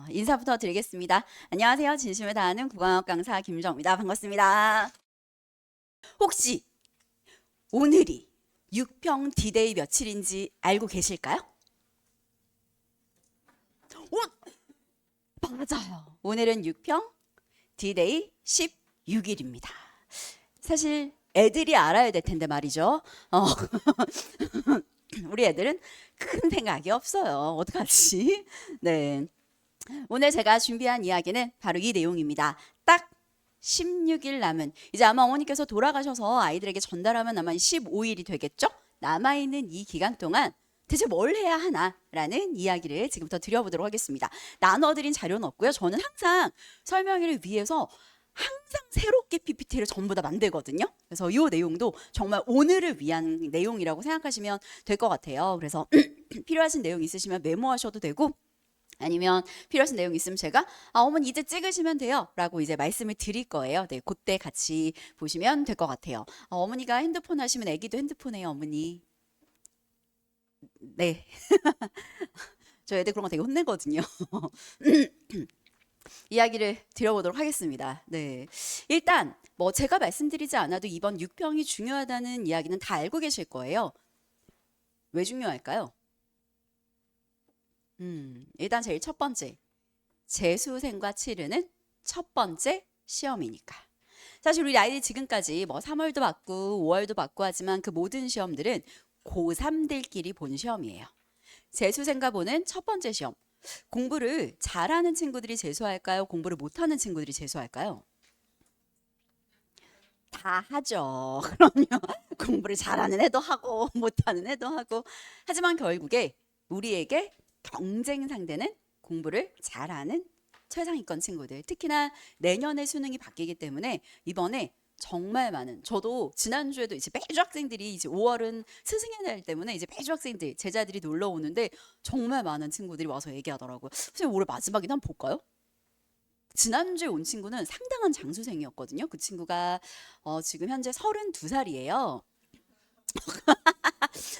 인사부터 드리겠습니다. 안녕하세요. 진심을 다하는 국어학업 강사 김정입니다. 반갑습니다. 혹시 오늘이 6평 D-Day 며칠인지 알고 계실까요? 오, 맞아요. 오늘은 6평 D-Day 16일입니다. 사실 애들이 알아야 될 텐데 말이죠. 우리 애들은 큰 생각이 없어요. 어떡하지? 네. 오늘 제가 준비한 이야기는 바로 이 내용입니다. 딱 16일 남은, 이제 아마 어머니께서 돌아가셔서 아이들에게 전달하면 아마 15일이 되겠죠? 남아있는 이 기간 동안 대체 뭘 해야 하나라는 이야기를 지금부터 드려보도록 하겠습니다. 나눠드린 자료는 없고요. 저는 항상 설명회를 위해서 항상 새롭게 PPT를 전부 다 만들거든요. 그래서 이 내용도 정말 오늘을 위한 내용이라고 생각하시면 될 것 같아요. 그래서 필요하신 내용 있으시면 메모하셔도 되고, 아니면 필요하신 내용 있으면 제가 어머니 이제 찍으시면 돼요 라고 이제 말씀을 드릴 거예요. 네, 그때 같이 보시면 될 것 같아요. 어머니가 핸드폰 하시면 애기도 핸드폰 해요, 어머니. 네. 저 애들 그런 거 되게 혼내거든요. 이야기를 드려보도록 하겠습니다. 네. 일단 뭐 제가 말씀드리지 않아도 이번 6평이 중요하다는 이야기는 다 알고 계실 거예요. 왜 중요할까요? 일단 제일 첫 번째, 재수생과 치르는 첫 번째 시험이니까. 사실 우리 아이들이 지금까지 뭐 3월도 받고 5월도 받고 하지만 그 모든 시험들은 고3들끼리 본 시험이에요. 재수생과 보는 첫 번째 시험. 공부를 잘하는 친구들이 재수할까요? 공부를 못하는 친구들이 재수할까요? 다 하죠. 그럼요. 공부를 잘하는 애도 하고 못하는 애도 하고. 하지만 결국에 우리에게 경쟁 상대는 공부를 잘하는 최상위권 친구들. 특히나 내년에 수능이 바뀌기 때문에 이번에 정말 많은, 저도 지난주에도 이제 매주 학생들이 이제 5월은 스승의 날 때문에 이제 매주 학생들 제자들이 놀러 오는데 정말 많은 친구들이 와서 얘기하더라고요. 선생님 올해 마지막이나 한번 볼까요? 지난주에 온 친구는 상당한 장수생이었거든요. 그 친구가 지금 현재 32살이에요.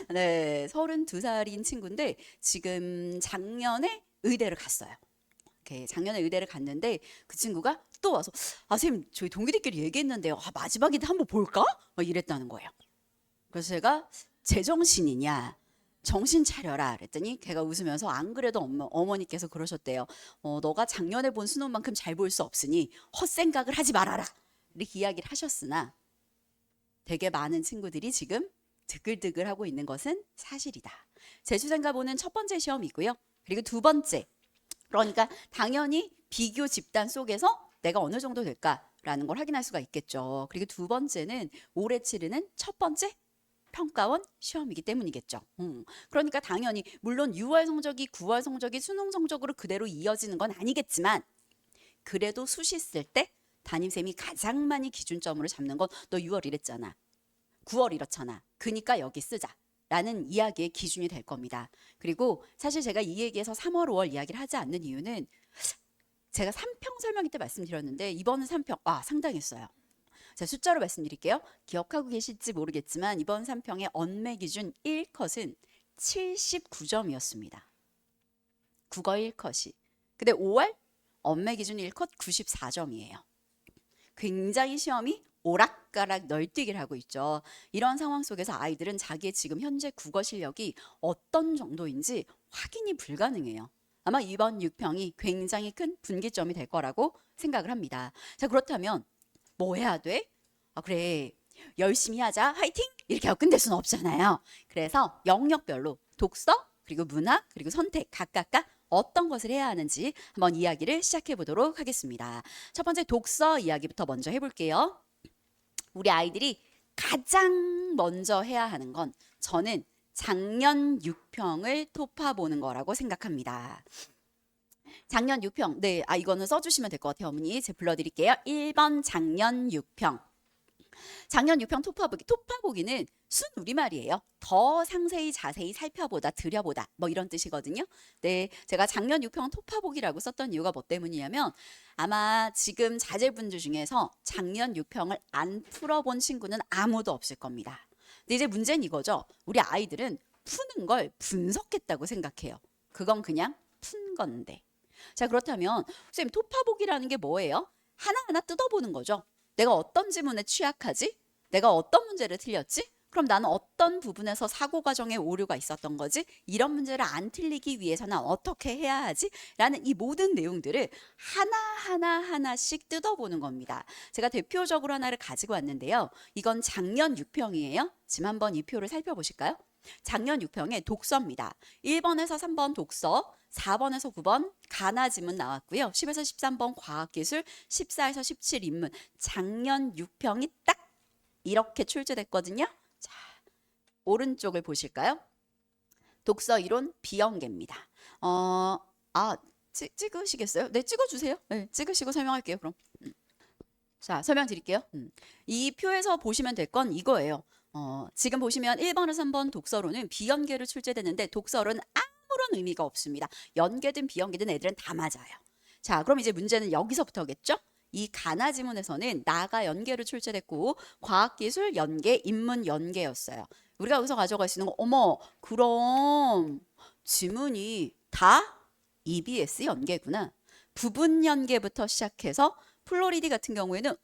네, 32살인 친구인데 지금 작년에 의대를 갔어요. 이렇게 작년에 의대를 갔는데 그 친구가 또 와서 선생님 저희 동기들끼리 얘기했는데요. 마지막인데 한번 볼까? 막 이랬다는 거예요. 그래서 제가 제정신이냐? 정신 차려라 그랬더니 걔가 웃으면서 안 그래도 어머니께서 그러셨대요. 너가 작년에 본 수능만큼 잘 볼 수 없으니 헛생각을 하지 말아라. 이렇게 이야기를 하셨으나 되게 많은 친구들이 지금 드글드글하고 있는 것은 사실이다. 재수생과 보는 첫 번째 시험이고요. 그리고 두 번째, 그러니까 당연히 비교 집단 속에서 내가 어느 정도 될까라는 걸 확인할 수가 있겠죠. 그리고 두 번째는 올해 치르는 첫 번째 평가원 시험이기 때문이겠죠. 그러니까 당연히 물론 6월 성적이 9월 성적이 수능 성적으로 그대로 이어지는 건 아니겠지만 그래도 수시 쓸 때 담임쌤이 가장 많이 기준점으로 잡는 건 너 6월 이랬잖아. 9월 이렇잖아. 그니까 여기 쓰자. 라는 이야기의 기준이 될 겁니다. 그리고 사실 제가 이 얘기에서 3월, 5월 이야기를 하지 않는 이유는 제가 3평 설명회 때 말씀드렸는데 이번은 3평, 상당했어요. 자, 숫자로 말씀드릴게요. 기억하고 계실지 모르겠지만 이번 3평의 언매 기준 1컷은 79점이었습니다. 국어 1컷이. 근데 5월 언매 기준 1컷 94점이에요. 굉장히 시험이 오락가락 널뛰기를 하고 있죠. 이런 상황 속에서 아이들은 자기의 지금 현재 국어 실력이 어떤 정도인지 확인이 불가능해요. 아마 이번 6평이 굉장히 큰 분기점이 될 거라고 생각을 합니다. 자, 그렇다면 뭐 해야 돼? 그래. 열심히 하자. 화이팅! 이렇게 하고 끝낼 수는 없잖아요. 그래서 영역별로 독서, 그리고 문학, 그리고 선택 각각과 어떤 것을 해야 하는지 한번 이야기를 시작해 보도록 하겠습니다. 첫 번째 독서 이야기부터 먼저 해볼게요. 우리 아이들이 가장 먼저 해야 하는 건 저는 작년 6평을 토파보는 거라고 생각합니다. 작년 6평. 네, 이거는 써주시면 될 것 같아요, 어머니. 제가 불러드릴게요. 1번 작년 6평. 작년 6평 토파보기. 토파보기는 순 우리말이에요. 더 상세히 자세히 살펴보다, 들여보다 뭐 이런 뜻이거든요. 네, 제가 작년 6평 토파보기라고 썼던 이유가 뭐 때문이냐면 아마 지금 자제분들 중에서 작년 6평을 안 풀어본 친구는 아무도 없을 겁니다. 근데 이제 문제는 이거죠. 우리 아이들은 푸는 걸 분석했다고 생각해요. 그건 그냥 푼 건데. 자, 그렇다면 선생님 토파보기라는 게 뭐예요? 하나하나 뜯어보는 거죠. 내가 어떤 지문에 취약하지? 내가 어떤 문제를 틀렸지? 그럼 나는 어떤 부분에서 사고 과정에 오류가 있었던 거지? 이런 문제를 안 틀리기 위해서는 어떻게 해야 하지? 라는 이 모든 내용들을 하나씩 뜯어보는 겁니다. 제가 대표적으로 하나를 가지고 왔는데요. 이건 작년 6평이에요. 지금 한번 이 표를 살펴보실까요? 작년 6평의 독서입니다. 1번에서 3번 독서, 4번에서 9번 가나 지문 나왔고요. 10에서 13번 과학기술, 14에서 17 인문. 작년 6평이 딱 이렇게 출제됐거든요. 자, 오른쪽을 보실까요? 독서 이론 비연계입니다. 찍으시겠어요? 네, 찍어주세요. 네, 찍으시고 설명할게요. 그럼. 자, 설명드릴게요. 이 표에서 보시면 될 건 이거예요. 지금 보시면 1번에서 3번 독서로는 비연계로 출제되는데 독서로는 아무런 의미가 없습니다. 연계든 비연계든 애들은 다 맞아요. 자, 그럼 이제 문제는 여기서부터겠죠? 이 가나 지문에서는 나가 연계로 출제됐고 과학기술 연계, 인문 연계였어요. 우리가 여기서 가져갈 수 있는 거, 어머, 그럼 지문이 다 EBS 연계구나. 부분 연계부터 시작해서 플로리디 같은 경우에는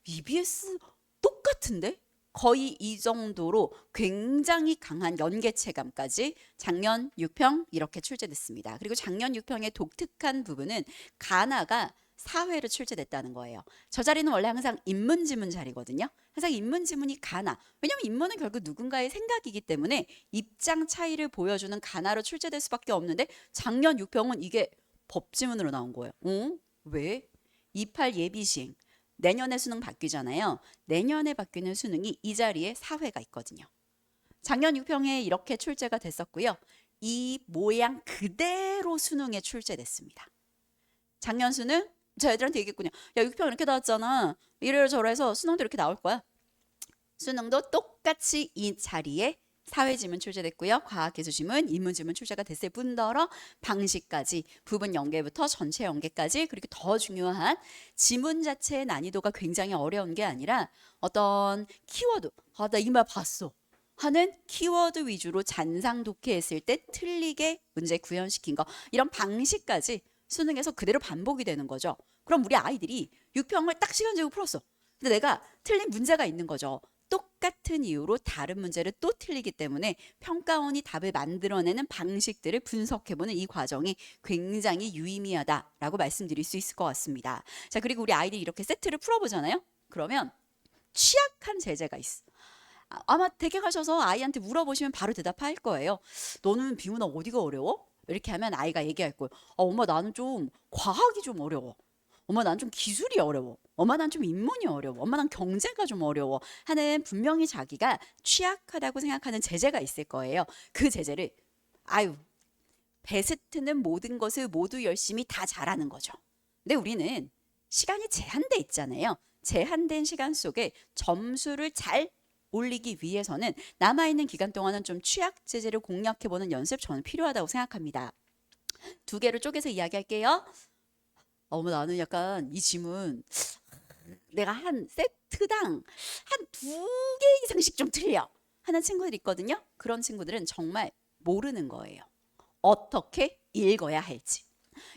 EBS 똑같은데? 거의 이 정도로 굉장히 강한 연계 체감까지 작년 6평 이렇게 출제됐습니다. 그리고 작년 6평의 독특한 부분은 가나가 사회로 출제됐다는 거예요. 저 자리는 원래 항상 인문 지문 자리거든요. 항상 인문 지문이 가나. 왜냐면 인문은 결국 누군가의 생각이기 때문에 입장 차이를 보여주는 가나로 출제될 수밖에 없는데 작년 6평은 이게 법 지문으로 나온 거예요. 왜? 28 예비 시행. 내년에 수능 바뀌잖아요. 내년에 바뀌는 수능이 이 자리에 사회가 있거든요. 작년 6평에 이렇게 출제가 됐었고요. 이 모양 그대로 수능에 출제됐습니다. 작년 수능 저 애들한테 얘기했군요. 야, 6평 이렇게 나왔잖아. 이래서 저래서 수능도 이렇게 나올 거야. 수능도 똑같이 이 자리에 사회지문 출제됐고요. 과학기술지문, 인문지문 출제가 됐을 뿐더러 방식까지 부분 연계부터 전체 연계까지 그리고 더 중요한 지문 자체의 난이도가 굉장히 어려운 게 아니라 어떤 키워드 나 이 말 봤어 하는 키워드 위주로 잔상 독해했을 때 틀리게 문제 구현시킨 거 이런 방식까지 수능에서 그대로 반복이 되는 거죠. 그럼 우리 아이들이 6평을 딱 시간 재고 풀었어. 근데 내가 틀린 문제가 있는 거죠. 똑같은 이유로 다른 문제를 또 틀리기 때문에 평가원이 답을 만들어내는 방식들을 분석해보는 이 과정이 굉장히 유의미하다라고 말씀드릴 수 있을 것 같습니다. 자, 그리고 우리 아이들이 이렇게 세트를 풀어보잖아요. 그러면 취약한 제재가 있어. 아마 댁에 가셔서 아이한테 물어보시면 바로 대답할 거예요. 너는 비문아 어디가 어려워? 이렇게 하면 아이가 얘기할 거예요. 엄마 나는 좀 과학이 좀 어려워. 엄마 난 좀 기술이 어려워. 엄마 난 좀 인문이 어려워. 엄마 난 경제가 좀 어려워. 하는 분명히 자기가 취약하다고 생각하는 제재가 있을 거예요. 그 제재를 베스트는 모든 것을 모두 열심히 다 잘하는 거죠. 근데 우리는 시간이 제한돼 있잖아요. 제한된 시간 속에 점수를 잘 올리기 위해서는 남아있는 기간 동안은 좀 취약 제재를 공략해보는 연습 저는 필요하다고 생각합니다. 두 개를 쪼개서 이야기할게요. 어머 나는 약간 이 지문 내가 한 세트당 한 2개 이상씩 좀 틀려 하는 친구들 있거든요. 그런 친구들은 정말 모르는 거예요. 어떻게 읽어야 할지.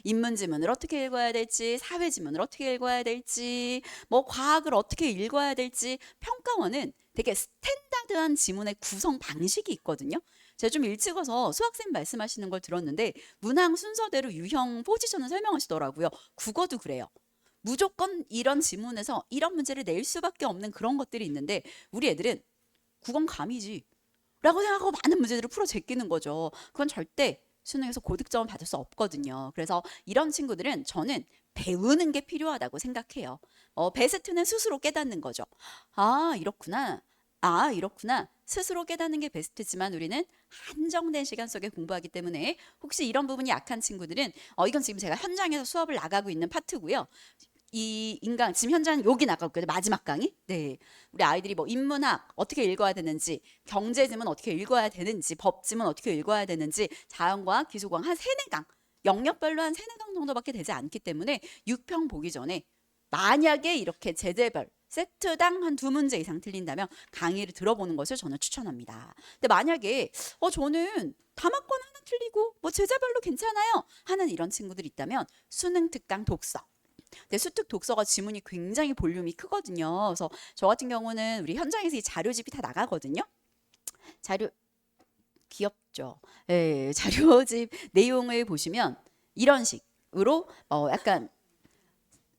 인문 지문을 어떻게 읽어야 될지, 사회 지문을 어떻게 읽어야 될지, 뭐 과학을 어떻게 읽어야 될지 평가원은 되게 스탠다드한 지문의 구성 방식이 있거든요. 제가 좀 일찍 와서 수학생 말씀하시는 걸 들었는데 문항 순서대로 유형 포지션을 설명하시더라고요. 국어도 그래요. 무조건 이런 지문에서 이런 문제를 낼 수밖에 없는 그런 것들이 있는데 우리 애들은 국어는 감이지 라고 생각하고 많은 문제들을 풀어 제끼는 거죠. 그건 절대 수능에서 고득점을 받을 수 없거든요. 그래서 이런 친구들은 저는 배우는 게 필요하다고 생각해요. 베스트는 스스로 깨닫는 거죠. 이렇구나. 이렇구나. 스스로 깨닫는 게 베스트지만 우리는 한정된 시간 속에 공부하기 때문에 혹시 이런 부분이 약한 친구들은 이건 지금 제가 현장에서 수업을 나가고 있는 파트고요. 이 인강 지금 현장 여기 나가고 있거든요. 마지막 강의. 네. 우리 아이들이 뭐 인문학 어떻게 읽어야 되는지, 경제지문 어떻게 읽어야 되는지, 법지문 어떻게 읽어야 되는지, 자연과학, 기술과학 한 3-4강. 영역별로 한 3-4강 정도밖에 되지 않기 때문에 6평 보기 전에 만약에 이렇게 제재별 세트당 한 2문제 이상 틀린다면 강의를 들어보는 것을 저는 추천합니다. 근데 만약에 저는 다만권 하나 틀리고 뭐 제자별로 괜찮아요 하는 이런 친구들이 있다면 수능 특강 독서. 근데 수특 독서가 지문이 굉장히 볼륨이 크거든요. 그래서 저 같은 경우는 우리 현장에서 이 자료집이 다 나가거든요. 자료 귀엽죠. 예, 자료집 내용을 보시면 이런 식으로 약간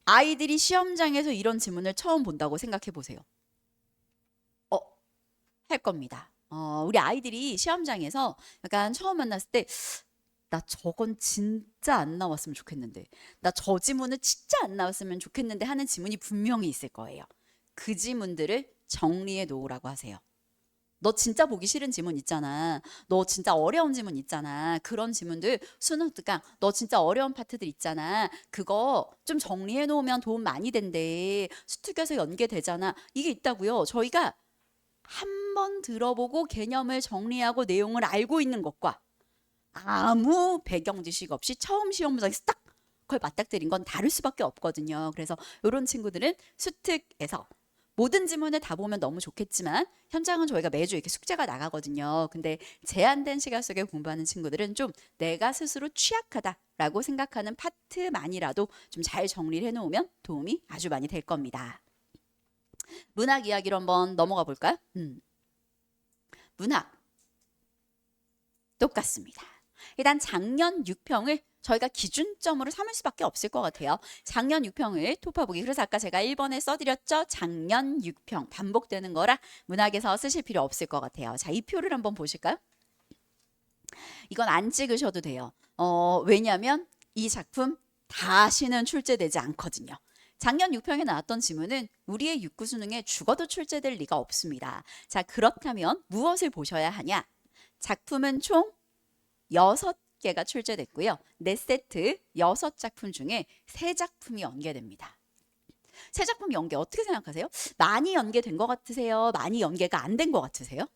아이들이 시험장에서 이런 지문을 처음 본다고 생각해 보세요. 할 겁니다. 우리 아이들이 시험장에서 약간 처음 만났을 때 나 저건 진짜 안 나왔으면 좋겠는데, 나 저 지문은 진짜 안 나왔으면 좋겠는데 하는 지문이 분명히 있을 거예요. 그 지문들을 정리해 놓으라고 하세요. 너 진짜 보기 싫은 지문 있잖아. 너 진짜 어려운 지문 있잖아. 그런 지문들 수능 특강 너 진짜 어려운 파트들 있잖아. 그거 좀 정리해 놓으면 도움 많이 된대. 수특에서 연계되잖아. 이게 있다고요. 저희가 한 번 들어보고 개념을 정리하고 내용을 알고 있는 것과 아무 배경 지식 없이 처음 시험장에서 딱 그걸 맞닥뜨린 건 다를 수밖에 없거든요. 그래서 이런 친구들은 수특에서 모든 지문을 다 보면 너무 좋겠지만 현장은 저희가 매주 이렇게 숙제가 나가거든요. 근데 제한된 시간 속에 공부하는 친구들은 좀 내가 스스로 취약하다라고 생각하는 파트만이라도 좀 잘 정리를 해놓으면 도움이 아주 많이 될 겁니다. 문학 이야기로 한번 넘어가 볼까요? 문학 똑같습니다. 일단 작년 6평을 저희가 기준점으로 삼을 수밖에 없을 것 같아요. 작년 6평을 토파보기. 그래서 아까 제가 1번에 써드렸죠. 작년 6평 반복되는 거라 문학에서 쓰실 필요 없을 것 같아요. 자, 이 표를 한번 보실까요? 이건 안 찍으셔도 돼요. 왜냐하면 이 작품 다시는 출제되지 않거든요. 작년 6평에 나왔던 지문은 우리의 6구 수능에 죽어도 출제될 리가 없습니다. 자, 그렇다면 무엇을 보셔야 하냐? 작품은 총 6개가 출제됐고요. 4세트 6작품 중에 3작품이 연계됩니다. 3작품 연계 어떻게 생각하세요? 많이 연계된 것 같으세요? 많이 연계가 안 된 것 같으세요?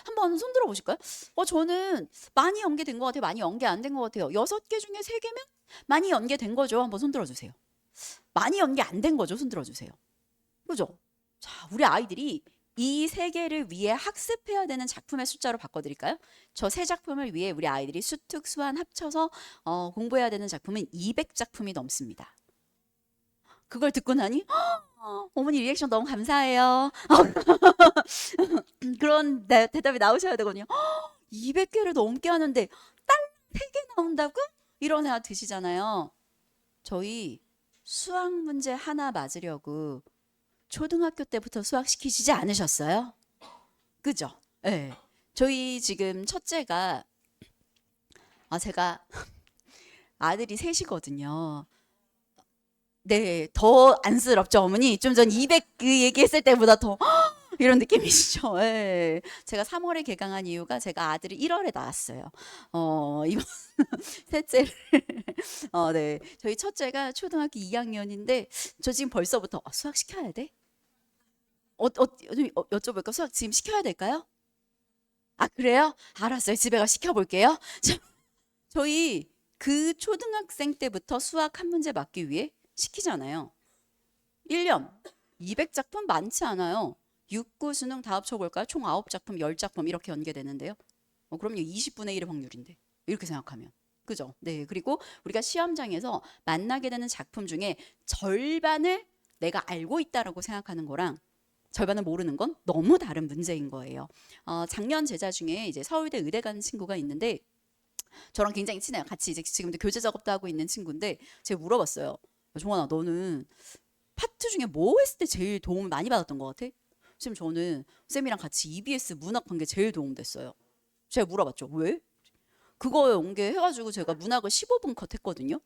한번 손 들어 보실까요? 저는 많이 연계된 것 같아요. 많이 연계 안 된 것 같아요. 6개 중에 3개면 많이 연계된 거죠. 한번 손 들어주세요. 많이 연계 안 된 거죠. 손 들어주세요. 그죠? 자, 우리 아이들이 이 3개를 위해 학습해야 되는 작품의 숫자로 바꿔드릴까요? 저 3작품을 위해 우리 아이들이 수특, 수한 합쳐서 공부해야 되는 작품은 200작품이 넘습니다. 그걸 듣고 나니 어머니 리액션 너무 감사해요. 그런 대답이 나오셔야 되거든요. 200개를 넘게 하는데 딱 3개 나온다고? 이런 생각 드시잖아요. 저희 수학 문제 하나 맞으려고 초등학교 때부터 수학 시키시지 않으셨어요? 그죠? 네. 저희 지금 첫째가 제가 아들이 셋이거든요. 네, 더 안쓰럽죠, 어머니? 좀 전 200 그 얘기했을 때보다 더 이런 느낌이시죠? 네. 제가 3월에 개강한 이유가 제가 아들을 1월에 낳았어요. 이번 셋째를 네. 저희 첫째가 초등학교 2학년인데 저 지금 벌써부터 수학 시켜야 돼? 좀 여쭤볼까? 수학 지금 시켜야 될까요? 아, 그래요? 알았어요. 집에 가 시켜볼게요. 저희 그 초등학생 때부터 수학 한 문제 맞기 위해 시키잖아요. 1년 200작품 많지 않아요. 6구 수능 다 합쳐볼까요? 총 9작품, 10작품 이렇게 연계되는데요. 그럼요. 20분의 1의 확률인데. 이렇게 생각하면. 그죠? 네. 그리고 우리가 시험장에서 만나게 되는 작품 중에 절반을 내가 알고 있다라고 생각하는 거랑 절반을 모르는 건 너무 다른 문제인 거예요. 작년 제자 중에 이제 서울대 의대 간 친구가 있는데 저랑 굉장히 친해요. 같이 이제 지금도 교재 작업도 하고 있는 친구인데 제가 물어봤어요. 종환아, 너는 파트 중에 뭐 했을 때 제일 도움을 많이 받았던 것 같아? 지금 저는 쌤이랑 같이 EBS 문학 한 게 제일 도움됐어요. 제가 물어봤죠. 왜? 그거 연계해가지고 제가 문학을 15분 컷 했거든요.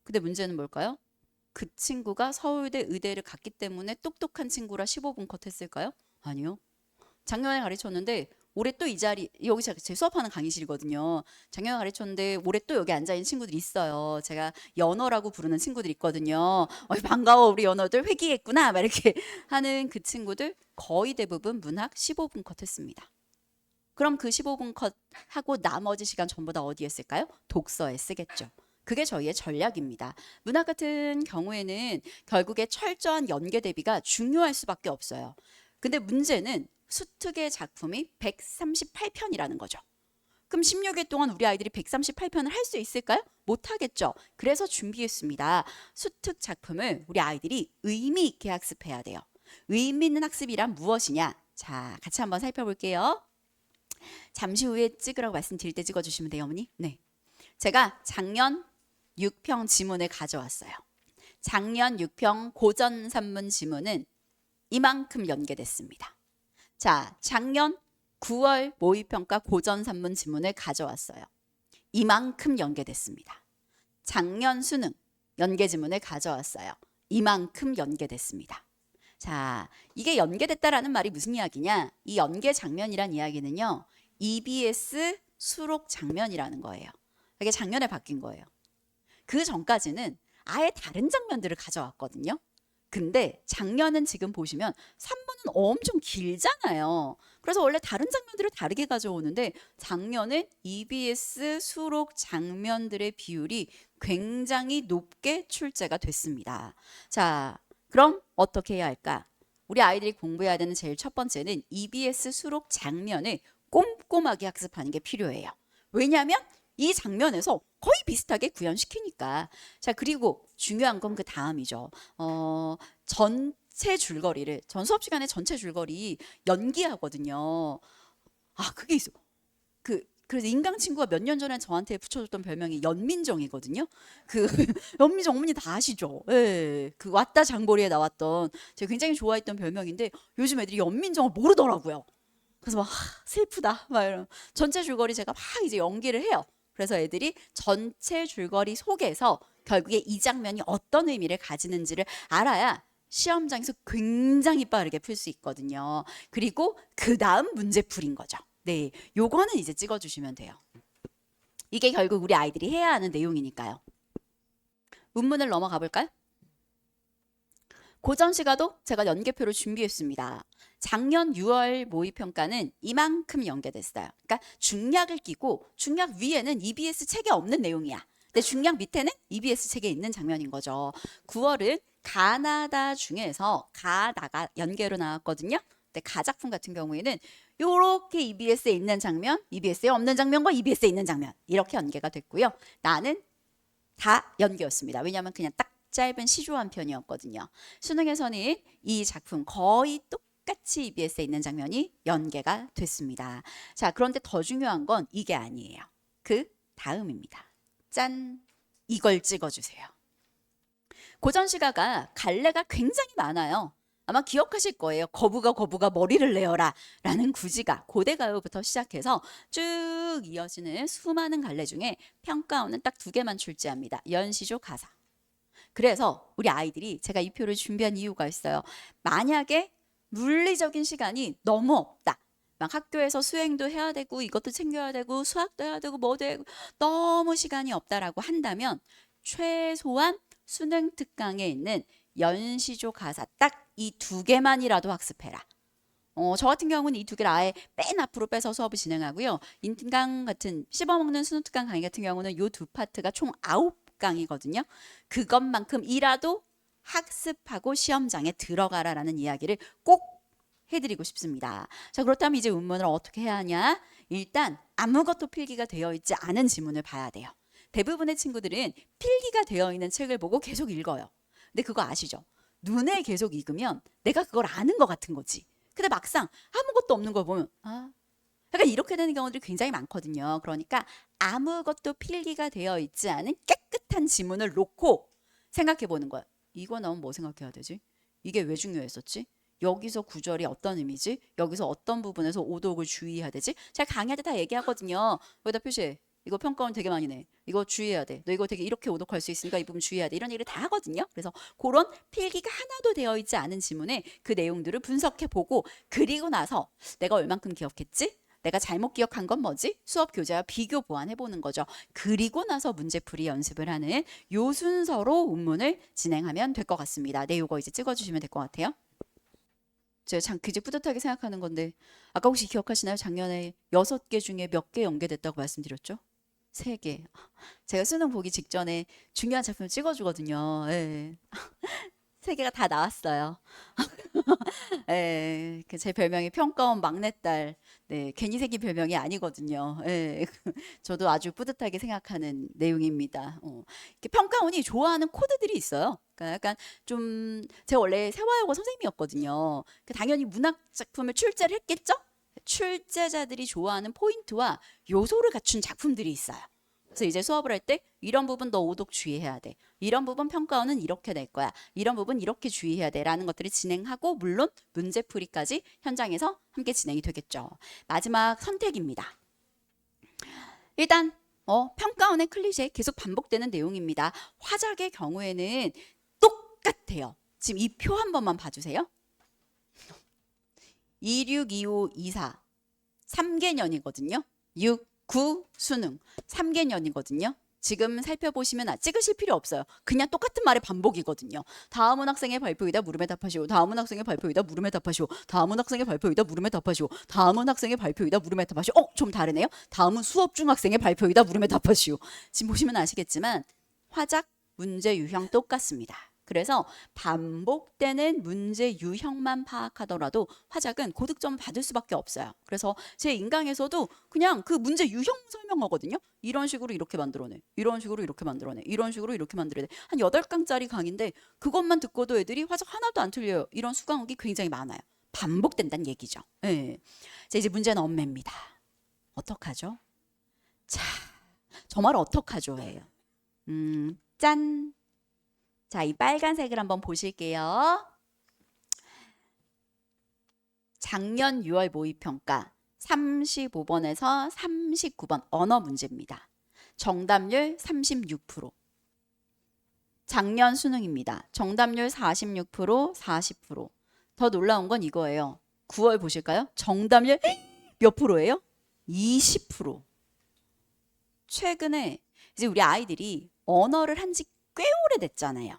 근데 문제는 뭘까요? 그 친구가 서울대 의대를 갔기 때문에 똑똑한 친구라 15분 컷 했을까요? 아니요. 작년에 가르쳤는데 올해 또 이 자리, 여기 제 수업하는 강의실이거든요. 작년에 가르쳤는데 올해 또 여기 앉아있는 친구들이 있어요. 제가 연어라고 부르는 친구들이 있거든요. 반가워 우리 연어들 회귀했구나 막 이렇게 하는 그 친구들 거의 대부분 문학 15분 컷 했습니다. 그럼 그 15분 컷 하고 나머지 시간 전부 다 어디에 쓸까요? 독서에 쓰겠죠. 그게 저희의 전략입니다. 문학 같은 경우에는 결국에 철저한 연계 대비가 중요할 수밖에 없어요. 근데 문제는 수특의 작품이 138편이라는 거죠. 그럼 16일 동안 우리 아이들이 138편을 할 수 있을까요? 못하겠죠. 그래서 준비했습니다. 수특 작품을 우리 아이들이 의미 있게 학습해야 돼요. 의미 있는 학습이란 무엇이냐? 자, 같이 한번 살펴볼게요. 잠시 후에 찍으라고 말씀드릴 때 찍어주시면 돼요, 어머니. 네. 제가 작년 6평 지문을 가져왔어요. 작년 6평 고전 산문 지문은 이만큼 연계됐습니다. 자, 작년 9월 모의평가 고전 산문 지문을 가져왔어요. 이만큼 연계됐습니다. 작년 수능 연계 지문을 가져왔어요. 이만큼 연계됐습니다. 자, 이게 연계됐다라는 말이 무슨 이야기냐? 이 연계 장면이란 이야기는요, EBS 수록 장면이라는 거예요. 이게 작년에 바뀐 거예요. 그 전까지는 아예 다른 장면들을 가져왔거든요. 근데 작년은 지금 보시면 3번은 엄청 길잖아요. 그래서 원래 다른 장면들을 다르게 가져오는데 작년은 EBS 수록 장면들의 비율이 굉장히 높게 출제가 됐습니다. 자, 그럼 어떻게 해야 할까? 우리 아이들이 공부해야 되는 제일 첫 번째는 EBS 수록 장면을 꼼꼼하게 학습하는 게 필요해요. 왜냐하면 이 장면에서 거의 비슷하게 구현시키니까. 자, 그리고 중요한 건 그 다음이죠. 전체 줄거리를, 전 수업 시간에 전체 줄거리 연기하거든요. 아, 그게 있어. 그래서 인강 친구가 몇 년 전에 저한테 붙여줬던 별명이 연민정이거든요. 그 연민정 어머니 다 아시죠? 예, 그 왔다 장보리에 나왔던 제가 굉장히 좋아했던 별명인데 요즘 애들이 연민정을 모르더라고요. 그래서 막 슬프다 막 이런 전체 줄거리 제가 막 이제 연기를 해요. 그래서 애들이 전체 줄거리 속에서 결국에 이 장면이 어떤 의미를 가지는지를 알아야 시험장에서 굉장히 빠르게 풀 수 있거든요. 그리고 그 다음 문제풀이인 거죠. 네, 요거는 이제 찍어주시면 돼요. 이게 결국 우리 아이들이 해야 하는 내용이니까요. 문문을 넘어가 볼까요? 고전시가도 제가 연계표를 준비했습니다. 작년 6월 모의평가는 이만큼 연계됐어요. 그러니까 중략을 끼고 중략 위에는 EBS 책에 없는 내용이야. 근데 중략 밑에는 EBS 책에 있는 장면인 거죠. 9월은 가나다 중에서 가다가 연계로 나왔거든요. 근데 가 작품 같은 경우에는 이렇게 EBS에 있는 장면, EBS에 없는 장면과 EBS에 있는 장면 이렇게 연계가 됐고요. 나는 다 연계였습니다. 왜냐하면 그냥 딱 짧은 시조 한 편이었거든요. 수능에서는 이 작품 거의 똑같이 EBS에 있는 장면이 연계가 됐습니다. 자, 그런데 더 중요한 건 이게 아니에요. 그 다음입니다. 짠! 이걸 찍어주세요. 고전시가가 갈래가 굉장히 많아요. 아마 기억하실 거예요. 거부가 머리를 내어라 라는 구지가 고대가요부터 시작해서 쭉 이어지는 수많은 갈래 중에 평가원은 딱 2개만 출제합니다. 연시조 가사. 그래서 우리 아이들이 제가 이 표를 준비한 이유가 있어요. 만약에 물리적인 시간이 너무 없다. 막 학교에서 수행도 해야 되고 이것도 챙겨야 되고 수학도 해야 되고 뭐도 해야 되고 너무 시간이 없다라고 한다면 최소한 수능 특강에 있는 연시조 가사 딱 이 2개만이라도 학습해라. 저 같은 경우는 이 2개를 아예 맨 앞으로 빼서 수업을 진행하고요. 인강 같은 씹어먹는 수능 특강 강의 같은 경우는 이 2파트가 총 9강이거든요. 그것만큼이라도 학습하고 시험장에 들어가라라는 이야기를 꼭 해드리고 싶습니다. 자, 그렇다면 이제 문문을 어떻게 해야 하냐? 일단 아무것도 필기가 되어 있지 않은 지문을 봐야 돼요. 대부분의 친구들은 필기가 되어 있는 책을 보고 계속 읽어요. 근데 그거 아시죠? 눈에 계속 익으면 내가 그걸 아는 것 같은 거지. 근데 막상 아무것도 없는 걸 보면 그러니까 이렇게 되는 경우들이 굉장히 많거든요. 그러니까 아무것도 필기가 되어 있지 않은 깨끗한 지문을 놓고 생각해 보는 거예요. 이거 나오면 뭐 생각해야 되지? 이게 왜 중요했었지? 여기서 구절이 어떤 의미지? 여기서 어떤 부분에서 오독을 주의해야 되지? 제가 강의할 때 다 얘기하거든요. 여기다 표시해. 이거 평가원 되게 많이 내. 이거 주의해야 돼. 너 이거 되게 이렇게 오독할 수 있으니까 이 부분 주의해야 돼. 이런 얘기를 다 하거든요. 그래서 그런 필기가 하나도 되어 있지 않은 지문에 그 내용들을 분석해 보고 그리고 나서 내가 얼만큼 기억했지? 내가 잘못 기억한 건 뭐지? 수업 교재와 비교 보완해 보는 거죠. 그리고 나서 문제풀이 연습을 하는 요 순서로 운문을 진행하면 될 것 같습니다. 네, 요거 이제 찍어주시면 될 것 같아요. 제가 참 그저 뿌듯하게 생각하는 건데 아까 혹시 기억하시나요? 작년에 6개 중에 몇 개 연계됐다고 말씀드렸죠? 3개. 제가 수능 보기 직전에 중요한 작품을 찍어주거든요. 예. 세 개가 다 나왔어요. 예, 제 별명이 평가원 막내딸. 네, 괜히 생긴 별명이 아니거든요. 예, 저도 아주 뿌듯하게 생각하는 내용입니다. 이렇게 평가원이 좋아하는 코드들이 있어요. 그러니까 약간 좀 제가 원래 세화여고 선생님이었거든요. 당연히 문학 작품을 출제를 했겠죠? 출제자들이 좋아하는 포인트와 요소를 갖춘 작품들이 있어요. 그래서 이제 수업을 할 때 이런 부분 너 오독 주의해야 돼. 이런 부분 평가원은 이렇게 낼 거야. 이런 부분 이렇게 주의해야 돼. 라는 것들을 진행하고 물론 문제풀이까지 현장에서 함께 진행이 되겠죠. 마지막 선택입니다. 일단 평가원의 클리셰 계속 반복되는 내용입니다. 화작의 경우에는 똑같아요. 지금 이 표 한 번만 봐주세요. 26, 25, 24 3개년이거든요. 6, 9 수능 3개년이거든요. 지금 살펴보시면 찍으실 필요 없어요. 그냥 똑같은 말의 반복이거든요. 다음은 학생의 발표이다 물음에 답하시오. 다음은 학생의 발표이다 물음에 답하시오. 다음은 학생의 발표이다 물음에 답하시오. 다음은 학생의 발표이다 물음에 답하시오. 좀 다르네요. 다음은 수업 중 학생의 발표이다 물음에 답하시오. 지금 보시면 아시겠지만 화작 문제 유형 똑같습니다. 그래서 반복되는 문제 유형만 파악하더라도 화작은 고득점 받을 수밖에 없어요. 그래서 제 인강에서도 그냥 그 문제 유형 설명하거든요. 이런 식으로 이렇게 만들어내. 이런 식으로 이렇게 만들어내. 이런 식으로 이렇게 만들어내. 한 8강짜리 강인데 그것만 듣고도 애들이 화작 하나도 안 틀려요. 이런 수강욱이 굉장히 많아요. 반복된다는 얘기죠. 네. 자, 이제 문제는 엄매입니다. 어떡하죠? 자, 저 말 어떡하죠? 예요. 짠. 자, 이 빨간색을 한번 보실게요. 작년 6월 모의평가 35번에서 39번 언어 문제입니다. 정답률 36%. 작년 수능입니다. 정답률 46%, 40%. 더 놀라운 건 이거예요. 9월 보실까요? 정답률 몇 프로예요? 20%. 최근에 이제 우리 아이들이 언어를 한 지 꽤 오래됐잖아요.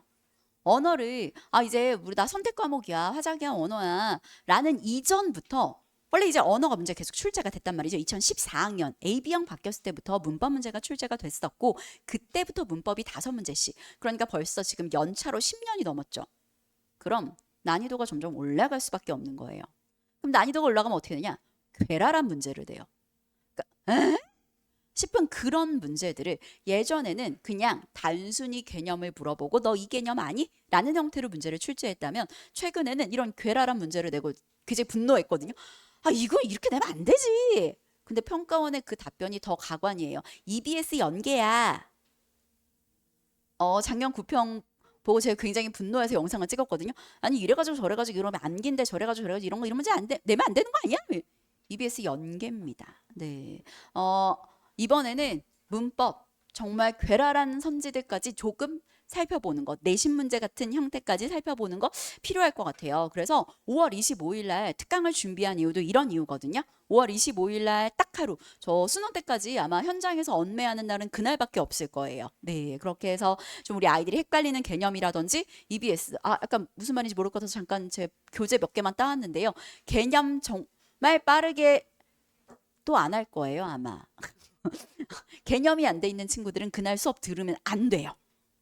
언어를 이제 우리 나 선택 과목이야 화작이야 언어야 라는 이전부터 원래 이제 언어가 문제 계속 출제가 됐단 말이죠. 2014학년 AB형 바뀌었을 때부터 문법 문제가 출제가 됐었고 그때부터 문법이 5문제씩 그러니까 벌써 지금 연차로 10년이 넘었죠. 그럼 난이도가 점점 올라갈 수밖에 없는 거예요. 그럼 난이도가 올라가면 어떻게 되냐? 괴랄한 문제를 내요. 그러니까 싶은 그런 문제들을 예전에는 그냥 단순히 개념을 물어보고 너 이 개념 아니? 라는 형태로 문제를 출제했다면 최근에는 이런 괴랄한 문제를 내고 그제 분노했거든요. 이거 이렇게 내면 안 되지. 근데 평가원의 그 답변이 더 가관이에요. EBS 연계야. 작년 9평 보고 제가 굉장히 분노해서 영상을 찍었거든요. 아니 이래가지고 저래가지고 이러면 안긴데 저래가지고 이런 문제 내면 안 되는 거 아니야? EBS 연계입니다. 네. 이번에는 문법 정말 괴랄한 선지들까지 조금 살펴보는 것, 내신 문제 같은 형태까지 살펴보는 거 필요할 것 같아요. 그래서 5월 25일 날 특강을 준비한 이유도 이런 이유거든요. 5월 25일 날 딱 하루, 저 수능 때까지 아마 현장에서 언매하는 날은 그날밖에 없을 거예요. 네, 그렇게 해서 좀 우리 아이들이 헷갈리는 개념이라든지 EBS, 약간 무슨 말인지 모를 것 같아서 잠깐 제 교재 몇 개만 따왔는데요. 개념 정말 빠르게 또 안 할 거예요, 아마. 개념이 안 돼 있는 친구들은 그날 수업 들으면 안 돼요.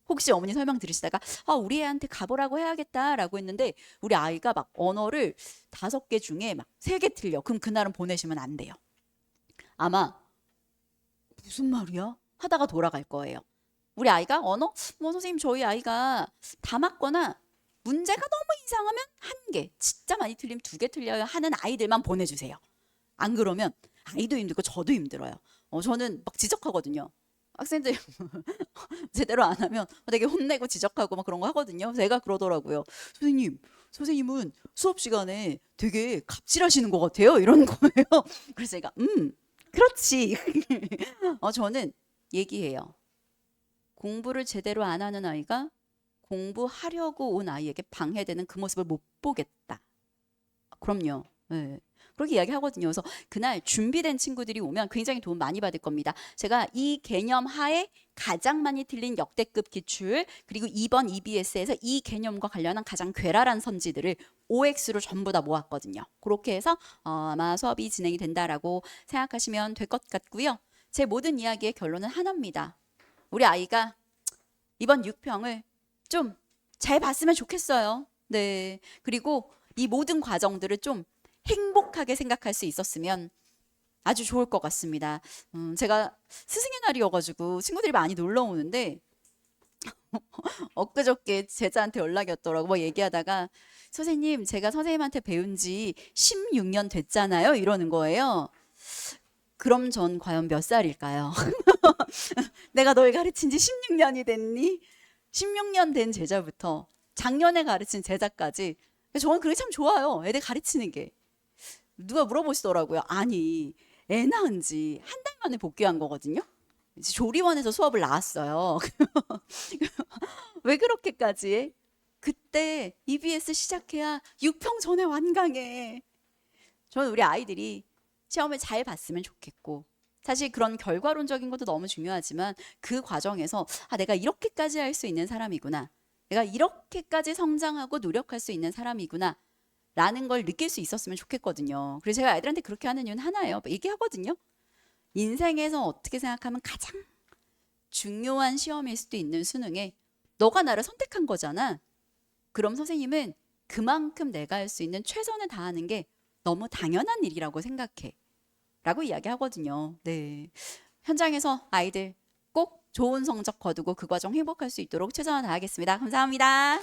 혹시 어머니 설명 들으시다가 우리 애한테 가보라고 해야겠다라고 했는데 우리 아이가 막 언어를 5개 중에 막 3개 틀려. 그럼 그날은 보내시면 안 돼요. 아마 무슨 말이야? 하다가 돌아갈 거예요. 우리 아이가 언어? 선생님 저희 아이가 다 맞거나 문제가 너무 이상하면 1개, 진짜 많이 틀리면 2개 틀려요 하는 아이들만 보내주세요. 안 그러면 아이도 힘들고 저도 힘들어요. 저는 막 지적하거든요. 학생들 제대로 안 하면 되게 혼내고 지적하고 막 그런 거 하거든요. 제가 그러더라고요. 선생님은 수업 시간에 되게 갑질하시는 것 같아요. 이런 거예요. 그래서 제가 그렇지. 저는 얘기해요. 공부를 제대로 안 하는 아이가 공부하려고 온 아이에게 방해되는 그 모습을 못 보겠다. 그럼요. 네. 그렇게 이야기하거든요. 그래서 그날 준비된 친구들이 오면 굉장히 도움 많이 받을 겁니다. 제가 이 개념 하에 가장 많이 틀린 역대급 기출 그리고 2번 EBS에서 이 개념과 관련한 가장 괴랄한 선지들을 OX로 전부 다 모았거든요. 그렇게 해서 아마 수업이 진행이 된다라고 생각하시면 될 것 같고요. 제 모든 이야기의 결론은 하나입니다. 우리 아이가 이번 6평을 좀 잘 봤으면 좋겠어요. 네. 그리고 이 모든 과정들을 좀 행복하게 생각할 수 있었으면 아주 좋을 것 같습니다. 제가 스승의 날이어가지고 친구들이 많이 놀러 오는데 엊그저께 제자한테 연락이 왔더라고. 뭐 얘기하다가 선생님, 제가 선생님한테 배운 지 16년 됐잖아요. 이러는 거예요. 그럼 전 과연 몇 살일까요? 내가 널 가르친 지 16년이 됐니? 16년 된 제자부터 작년에 가르친 제자까지. 저는 그게 참 좋아요. 애들 가르치는 게. 누가 물어보시더라고요. 아니, 애 낳은 지 한 달 만에 복귀한 거거든요. 이제 조리원에서 수업을 나왔어요. 왜 그렇게까지 해? 그때 EBS 시작해야 6평 전에 완강해. 저는 우리 아이들이 시험을 잘 봤으면 좋겠고, 사실 그런 결과론적인 것도 너무 중요하지만 그 과정에서 아, 내가 이렇게까지 할 수 있는 사람이구나. 내가 이렇게까지 성장하고 노력할 수 있는 사람이구나. 라는 걸 느낄 수 있었으면 좋겠거든요. 그래서 제가 아이들한테 그렇게 하는 이유는 하나예요. 얘기하거든요. 인생에서 어떻게 생각하면 가장 중요한 시험일 수도 있는 수능에 너가 나를 선택한 거잖아. 그럼 선생님은 그만큼 내가 할 수 있는 최선을 다하는 게 너무 당연한 일이라고 생각해. 라고 이야기하거든요. 네. 현장에서 아이들 꼭 좋은 성적 거두고 그 과정 행복할 수 있도록 최선을 다하겠습니다. 감사합니다.